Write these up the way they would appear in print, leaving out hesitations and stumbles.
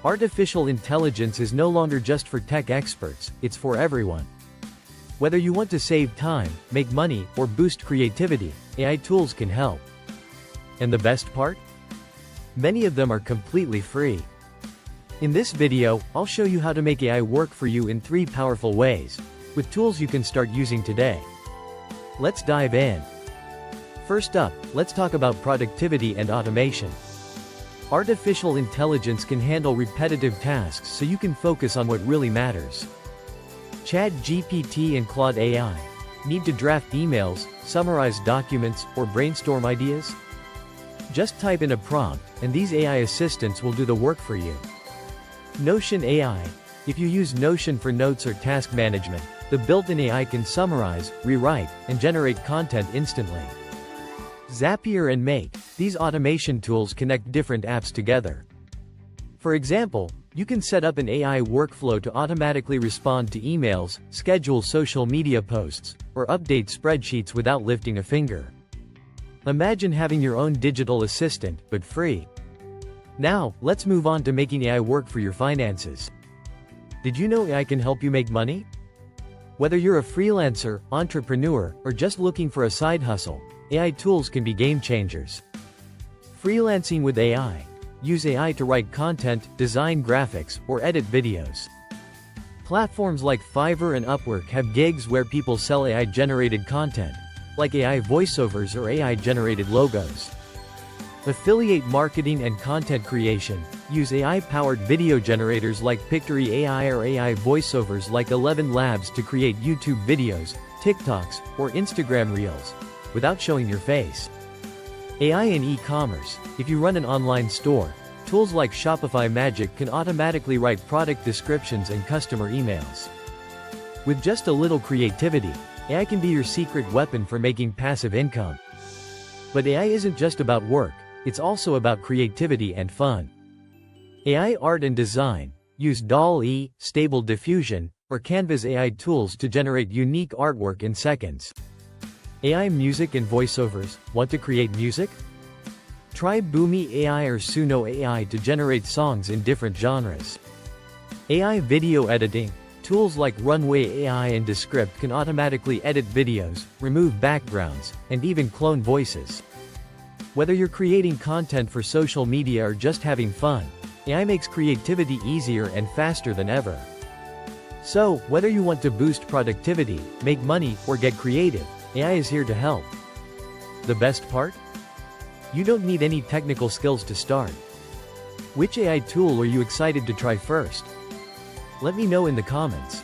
Artificial intelligence is no longer just for tech experts, it's for everyone. Whether you want to save time, make money, or boost creativity, AI tools can help. And the best part? Many of them are completely free. In this video, I'll show you how to make AI work for you in 3 powerful ways, with tools you can start using today. Let's dive in. First up, let's talk about productivity and automation. Artificial intelligence can handle repetitive tasks so you can focus on what really matters. ChatGPT and Claude AI. Need to draft emails, summarize documents, or brainstorm ideas? Just type in a prompt, and these AI assistants will do the work for you. Notion AI. If you use Notion for notes or task management, the built-in AI can summarize, rewrite, and generate content instantly. Zapier and Make. These automation tools connect different apps together. For example, you can set up an AI workflow to automatically respond to emails, schedule social media posts, or update spreadsheets without lifting a finger. Imagine having your own digital assistant, but free. Now, let's move on to making AI work for your finances. Did you know AI can help you make money? Whether you're a freelancer, entrepreneur, or just looking for a side hustle, AI tools can be game changers. Freelancing with AI. Use AI to write content, design graphics, or edit videos. Platforms like Fiverr and Upwork have gigs where people sell AI-generated content, like AI voiceovers or AI-generated logos. Affiliate marketing and content creation. Use AI-powered video generators like Pictory AI or AI voiceovers like 11 Labs to create YouTube videos, TikToks, or Instagram Reels, without showing your face. AI in e-commerce. If you run an online store, tools like Shopify Magic can automatically write product descriptions and customer emails. With just a little creativity, AI can be your secret weapon for making passive income. But AI isn't just about work, it's also about creativity and fun. AI art and design. Use DALL-E, Stable Diffusion, or Canva's AI tools to generate unique artwork in seconds. AI music and voiceovers. Want to create music? Try Boomy AI or Suno AI to generate songs in different genres. AI video editing. Tools like Runway AI and Descript can automatically edit videos, remove backgrounds, and even clone voices. Whether you're creating content for social media or just having fun, AI makes creativity easier and faster than ever. So, whether you want to boost productivity, make money, or get creative, AI is here to help. The best part? You don't need any technical skills to start. Which AI tool are you excited to try first? Let me know in the comments.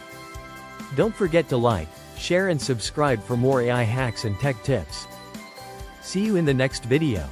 Don't forget to like, share and subscribe for more AI hacks and tech tips. See you in the next video.